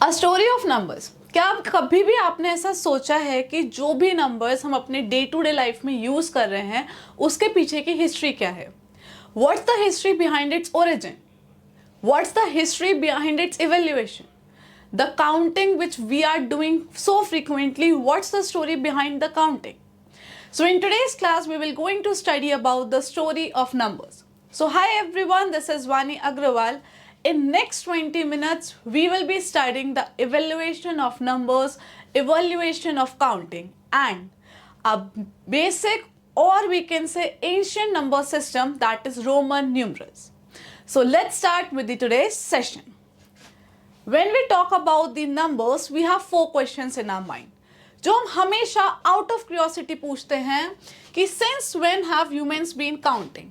A story of numbers. क्या कभी भी आपने ऐसा सोचा है कि जो भी नंबर्स हम अपने डे टू डे लाइफ में यूज कर रहे हैं उसके पीछे की हिस्ट्री क्या है? What's the history behind its origin? What's the history behind its evolution? The counting which we are doing so frequently, what's the story behind the counting? So in today's class, we will going to study about the story of numbers. So hi everyone, this is Vani Agrawal. In next 20 minutes, we will be studying the evaluation of numbers, evaluation of counting, and a basic, or we can say ancient number system, that is Roman numerals. So let's start with the today's session. When we talk about the numbers, we have 4 questions in our mind. जो हम हमेशा out of curiosity पूछते हैं कि since when have humans been counting,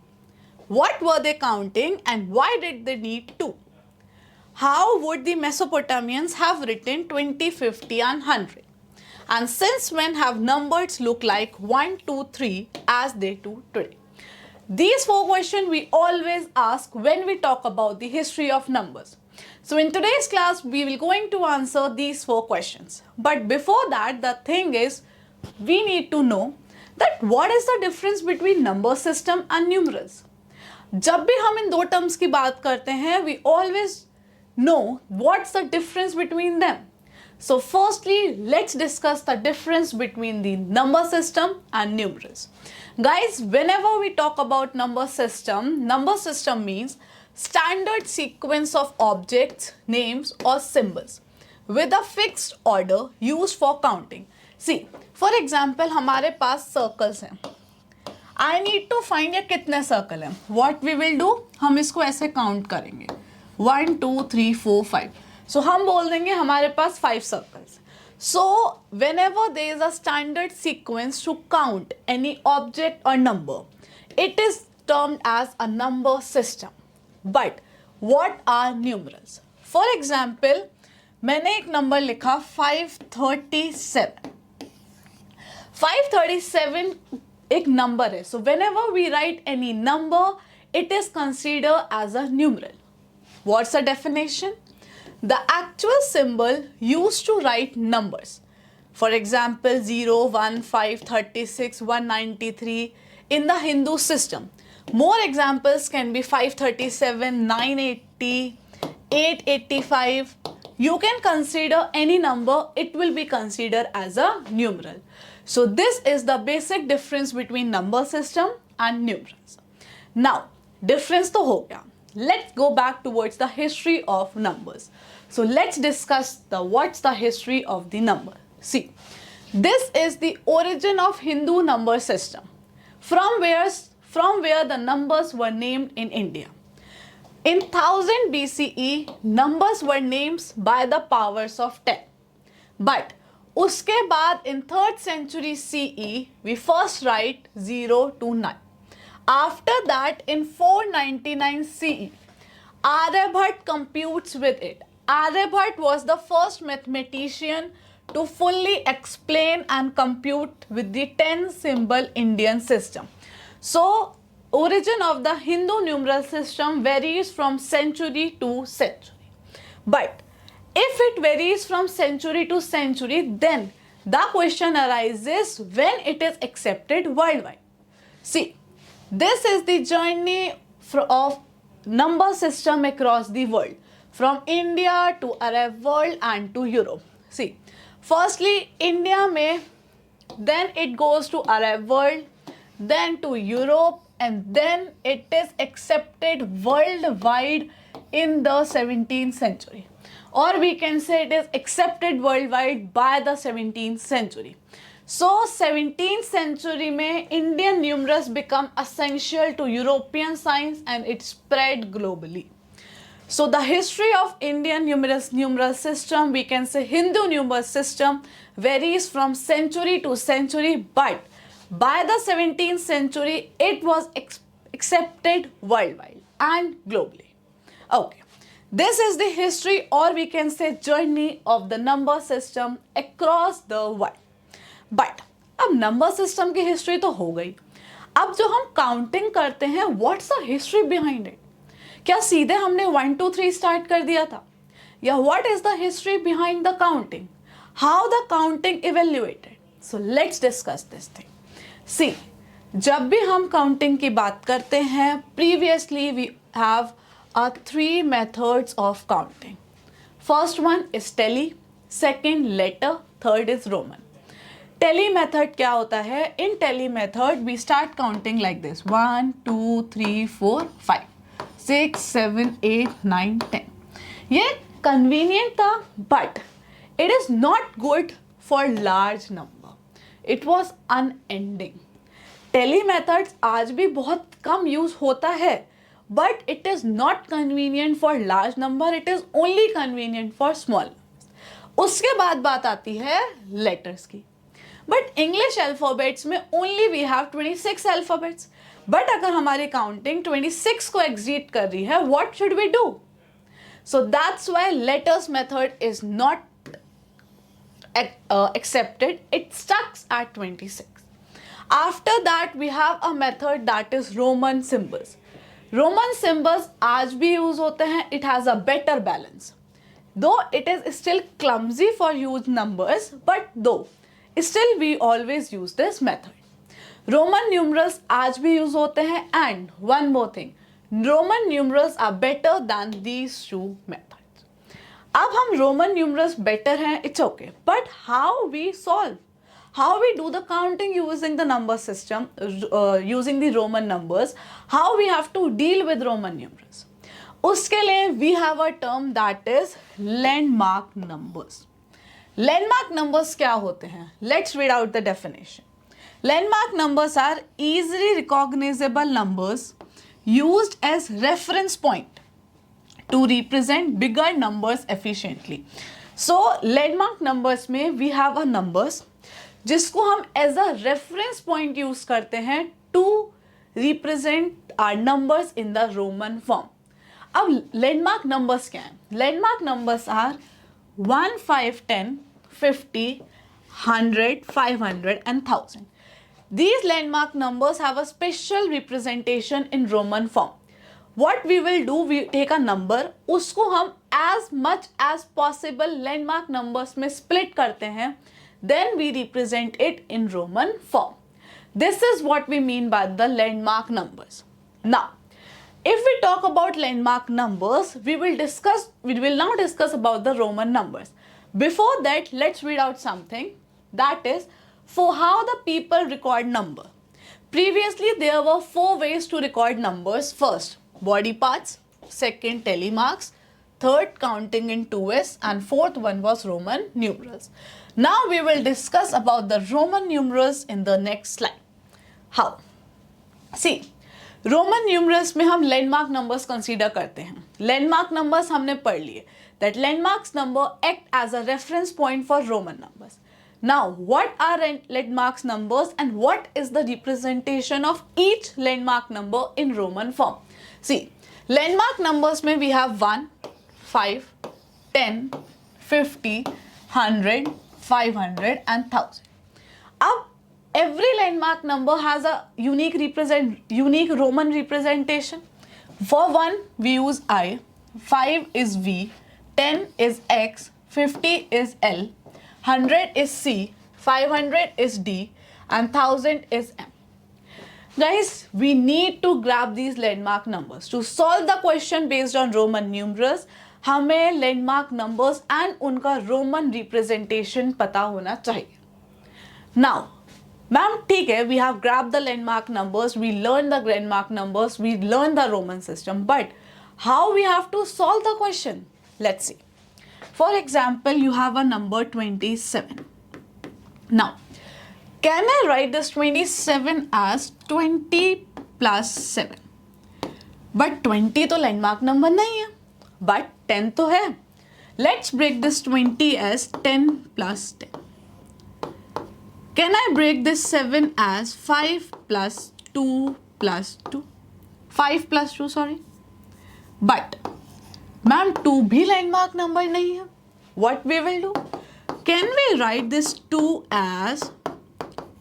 what were they counting and why did they need to? How would the Mesopotamians have written 20, 50 and 100? And since when have numbers look like 1, 2, 3 as they do today? These 4 questions we always ask when we talk about the history of numbers. So in today's class, we will going to answer these 4 questions. But before that, the thing is, we need to know that what is the difference between number system and numerals. जब भी हम इन दो terms की बात करते हैं, we always know what's the difference between them. So firstly, let's discuss the difference between the number system and numerals. Guys, whenever we talk about number system means standard sequence of objects, names or symbols with a fixed order used for counting. See, for example, हमारे पास circles हैं. I need to find ये कितने circle हैं. What we will do, हम इसको ऐसे count करेंगे. 1, 2, 3, 4, 5. So हम बोल देंगे हमारे पास 5 circles. So whenever there is a standard sequence to count any object or number, it is termed as a number system. But what are numerals? For example, मैंने एक नंबर लिखा 537. 537 एक नंबर है. So whenever we write any number, it is considered as a numeral. What's the definition? The actual symbol used to write numbers. For example, 0, 1, 5, 36, 193 in the Hindu system. More examples can be 537, 980, 885. You can consider any number, it will be considered as a numeral. So this is the basic difference between number system and numerals. Now, difference तो हो गया. Let's go back towards the history of numbers. So let's discuss what's the history of the number. See, this is the origin of Hindu number system. From where the numbers were named in India. In 1000 BCE, numbers were named by the powers of 10. But उसके बाद in 3rd century CE, we first write 0 to 9. After that, in 499 CE, Aryabhat computes with it. Aryabhat was the first mathematician to fully explain and compute with the 10-symbol Indian system. So, origin of the Hindu numeral system varies from century to century. But if it varies from century to century, then the question arises when it is accepted worldwide. See, this is the journey of number system across the world, from India to Arab world and to Europe. See, firstly India में, then it goes to Arab world, then to Europe, and then it is accepted worldwide in the 17th century. Or we can say it is accepted worldwide by the 17th century. So 17th century में Indian numerals become essential to European science and it spread globally. So the history of Indian numeral system, we can say Hindu numeral system, varies from century to century, but by the 17th century, it was accepted worldwide and globally. Okay, this is the history, or we can say journey of the number system across the world. But अब number system की history तो हो गई. अब जो हम counting करते हैं, what's the history behind it? क्या सीधे हमने 1, 2, 3 स्टार्ट कर दिया था? या what is the history behind the counting, how the counting evaluated. So let's discuss this thing. See, जब भी हम काउंटिंग की बात करते हैं, previously we have 3 methods of counting. First one is tally, second letter, third is Roman. Tally method क्या होता है? In tally method we start counting like this: 1 2 3 4 5 6 7 8 9 10. ये convenient था, but it is not good for large number. It was unending. Tally methods आज भी बहुत कम use होता है, but it is not convenient for large number. It is only convenient for small. उसके बाद बात आती है letters की. बट इंग्लिश अल्फ़ाबेट्स में only we have 26 alphabets. But अगर हमारी काउंटिंग 26 को एग्जीट कर रही है, what should we do? So that's why letters method is not accepted. It stuck at 26. After that we have a method that is Roman symbols. Roman symbols आज भी use होते हैं. It has a better balance. Though it is still clumsy for huge numbers, but though still we always use this method. Roman numerals आज भी use होते हैं. And one more thing, Roman numerals are better than these two methods. अब हम Roman numerals better हैं, it's okay. But how we solve? How we do the counting using the number system, using the Roman numbers? How we have to deal with Roman numerals? उसके लिए we have a term that is landmark numbers. Landmark numbers क्या होते हैं? Let's read out the definition. Landmark numbers are easily recognizable numbers used as reference point to represent bigger numbers efficiently. So landmark numbers में we have a numbers जिसको हम as a reference point use करते हैं to represent our numbers in the Roman form. अब landmark numbers क्या हैं? Landmark numbers are 1, 5, 10, 50, 100, 500 and 1000. These landmark numbers have a special representation in Roman form. What we will do, we take a number, उसको हम as much as possible landmark numbers में split करते हैं, then we represent it in Roman form. This is what we mean by the landmark numbers. Now, if we talk about landmark numbers, we will now discuss about the Roman numbers. Before that, let's read out something, that is for how the people record number. Previously, there were 4 ways to record numbers. First, body parts. Second, tally marks. Third, counting in 2s. And fourth one was Roman numerals. Now we will discuss about the Roman numerals in the next slide. How? See, Roman numerals में हम landmark numbers consider करते हैं. Landmark numbers हमने पढ़ लिए, that landmarks number act as a reference point for Roman numbers. Now what are landmarks numbers and what is the representation of each landmark number in Roman form? See, landmark numbers में we have 1, 5, 10, 50, 100, 500 and 1000. अब every landmark number has a unique Roman representation. For 1 we use I, 5 is V, 10 is X, 50 is L, 100 is C, 500 is D and 1000 is M. Guys, we need to grab these landmark numbers. To solve the question based on Roman numerals, हमें landmark numbers and उनका Roman representation पता होना चाहिए. Now, ma'am ठीक है, we have grab the landmark numbers, we learn the landmark numbers, we learn the Roman system, but how we have to solve the question? Let's see. For example, you have a number 27. Now can I write this 27 as 20 plus 7? But 20 तो landmark number नहीं है, but 10 तो है. Let's break this 20 as 10 plus 10. Can I break this 7 as 5 plus 2 plus 2? 5 plus 2, sorry. But, ma'am, 2 भी landmark number नहीं है. What we will do? Can we write this 2 as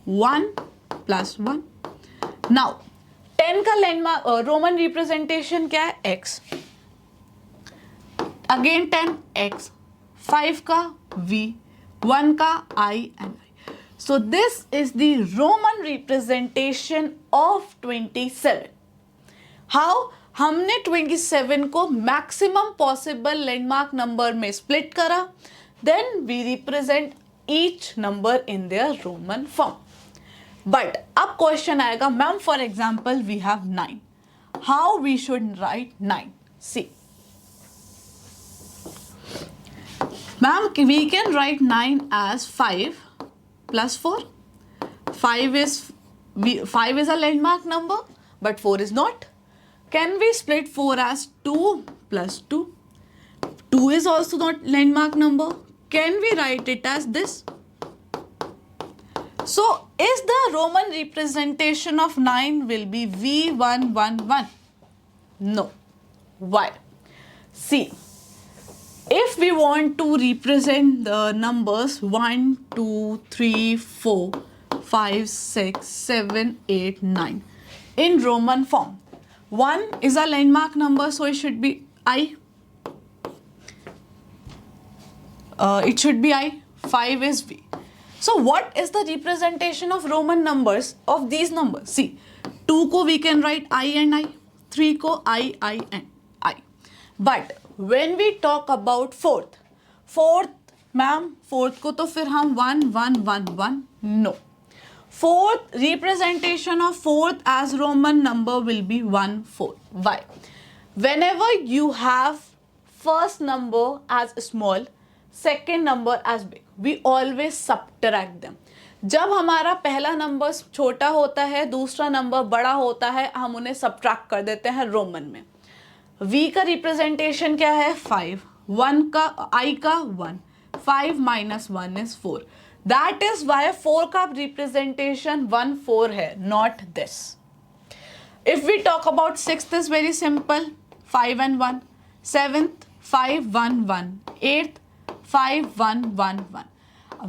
1 plus 1? Now, 10 का landmark Roman representation क्या है? X. Again 10x, 5 का v, 1 का I and I. So this is the Roman representation of 27. How? हमने 27 को maximum possible landmark number में split करा, then we represent each number in their Roman form. But अब question आएगा, ma'am for example we have 9, how we should write 9? See ma'am, we can write 9 as 5 plus 4. 5 is a landmark number, but 4 is not. Can we split 4 as 2 plus 2? 2 is also not landmark number. Can we write it as this? So, is the Roman representation of 9 will be V111? No. Why? See, if we want to represent the numbers 1, 2, 3, 4, 5, 6, 7, 8, 9 in Roman form, 1 is a landmark number, so it should be I. It should be I. 5 is V. So what is the representation of Roman numbers of these numbers? See, 2 को we can write I and I, 3 को I and I. But when we talk about fourth, ma'am fourth को तो फिर हम 1, 1, 1, 1, no. Fourth representation of fourth as Roman number will be 1, 4. Why? Whenever you have first number as small, second number as big, we always subtract them. जब हमारा पहला number छोटा होता है, दूसरा नंबर बड़ा होता है, हम उन्हें सब्ट्रैक्ट कर देते हैं रोमन में. V का रिप्रेजेंटेशन क्या है? 5. 1 का I का 1. 5 minus 1 is 4. That is why 4 का रिप्रेजेंटेशन 1, 4 है, not this. If we talk about 6th is very simple, 5 and 1. 7th 5, 1, 1. 8th 5, 1, 1, 1.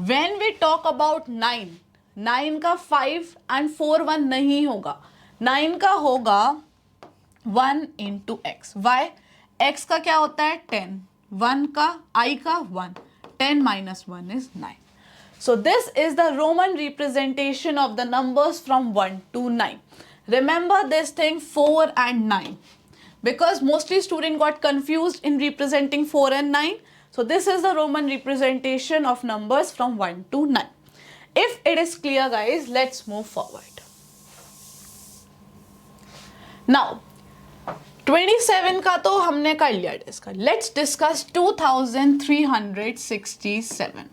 When we talk about 9, 9 का 5 and 4, 1 नहीं होगा. 9 का होगा 1 into x. Why? x का क्या होता है? 10. 1 का I का 1. 10 minus 1 is 9. So this is the Roman representation of the numbers from 1 to 9. Remember this thing 4 and 9. Because mostly students got confused in representing 4 and 9. So this is the Roman representation of numbers from 1 to 9. If it is clear guys, let's move forward. Now, 27 का तो हमने कर लिया discuss. Let's discuss 2367.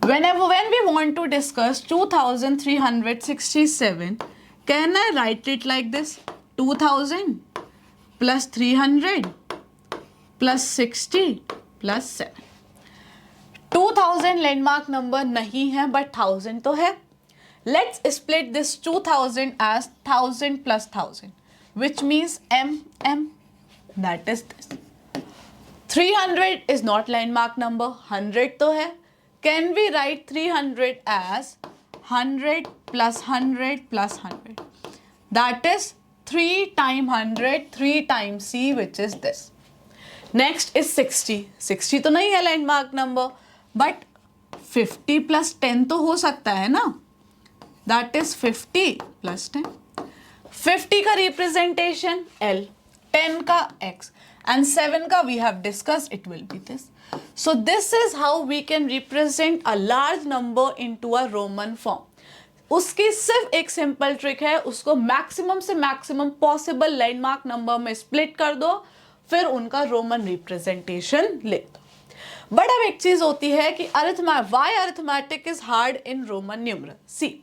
When we want to discuss 2367, can I write it like this? 2000 plus 300 plus 60 plus 7. 2000 landmark number नहीं है but 1000 तो है. Let's split this 2000 as 1000 plus 1000, which means m. That is this. 300 is not landmark number, 100 तो है. Can we write 300 as 100 plus 100 plus 100? That is 3 times 100, 3 times c, which is this. Next is 60. 60 तो नहीं है landmark number, but 50 plus 10 तो हो सकता है ना. That is 50 plus 10. 50 का representation L, 10 का X, and 7 का we have discussed, it will be this. So this is how we can represent a large number into a Roman form. उसकी सिर्फ एक सिंपल ट्रिक है, उसको मैक्सिमम से maximum possible landmark number में split कर दो, फिर उनका रोमन रिप्रेजेंटेशन लिख दो. बट अब एक चीज होती है कि why arithmetic is hard in Roman numeral. See,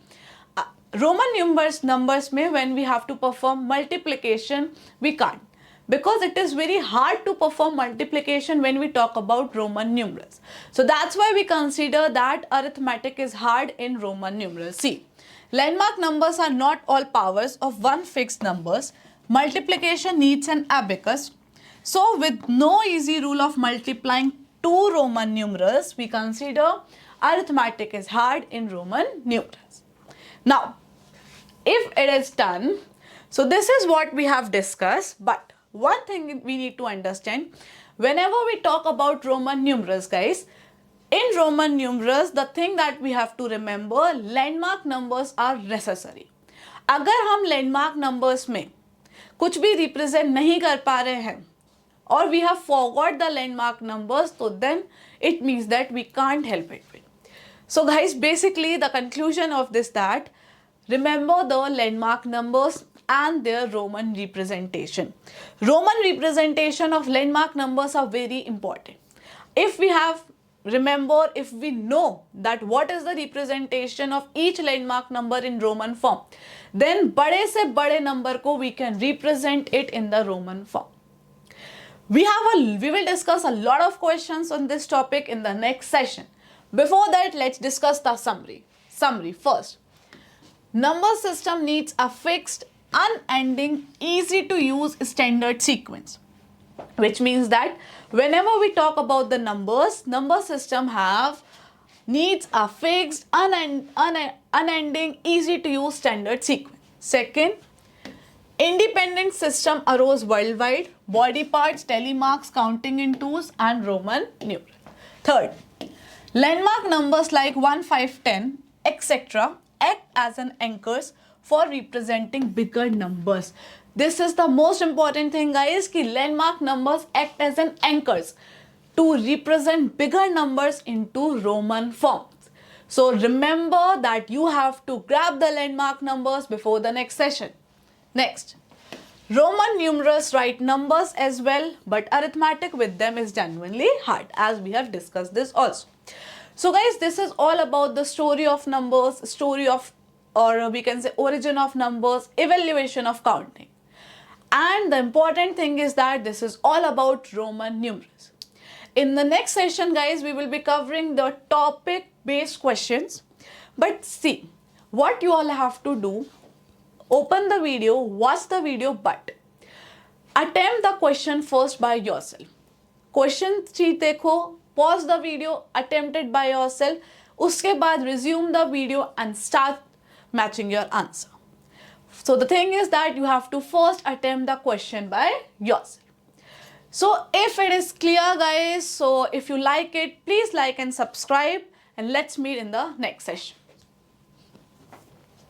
Roman numbers में when we have to perform multiplication, we can't, because it is very hard to perform multiplication when we talk about Roman numerals. So that's why we consider that arithmetic is hard in Roman numerals. See, landmark numbers are not all powers of one fixed numbers. Multiplication needs an abacus. So with no easy rule of multiplying two Roman numerals, we consider arithmetic is hard in Roman numerals. Now, if it is done, so this is what we have discussed, but one thing we need to understand, whenever we talk about Roman numerals, guys, in Roman numerals, the thing that we have to remember, landmark numbers are necessary. अगर हम landmark numbers में कुछ भी represent नहीं कर पा रहे हैं or we have forgot the landmark numbers, so then it means that we can't help it. So guys, basically the conclusion of this that remember the landmark numbers and their Roman representation. Roman representation of landmark numbers are very important. If we have if we know that what is the representation of each landmark number in Roman form, then बड़े से बड़े number को we can represent it in the Roman form. We will discuss a lot of questions on this topic in the next session. Before that, let's discuss the summary. Summary first. Number system needs a fixed, unending, easy to use standard sequence. Which means that whenever we talk about the numbers, number system needs a fixed, unending, easy to use standard sequence. Second, independent system arose worldwide, body parts, telemarks, counting in twos and Roman numeral. Third, landmark numbers like 1, 5, 10, etc. act as an anchors for representing bigger numbers. This is the most important thing, guys, कि landmark numbers act as an anchors to represent bigger numbers into Roman forms. So remember that you have to grab the landmark numbers before the next session. Next, Roman numerals write numbers as well, but arithmetic with them is genuinely hard, as we have discussed this also. So guys, this is all about the story of numbers, or we can say origin of numbers, evaluation of counting. And the important thing is that this is all about Roman numerals. In the next session, guys, we will be covering the topic based questions. But see, what you all have to do, open the video, watch the video, but attempt the question first by yourself. Question sheet देखो, pause the video, attempt it by yourself. उसके बाद resume the video and start matching your answer. So the thing is that you have to first attempt the question by yourself. So if it is clear, guys, so if you like it, please like and subscribe, and let's meet in the next session.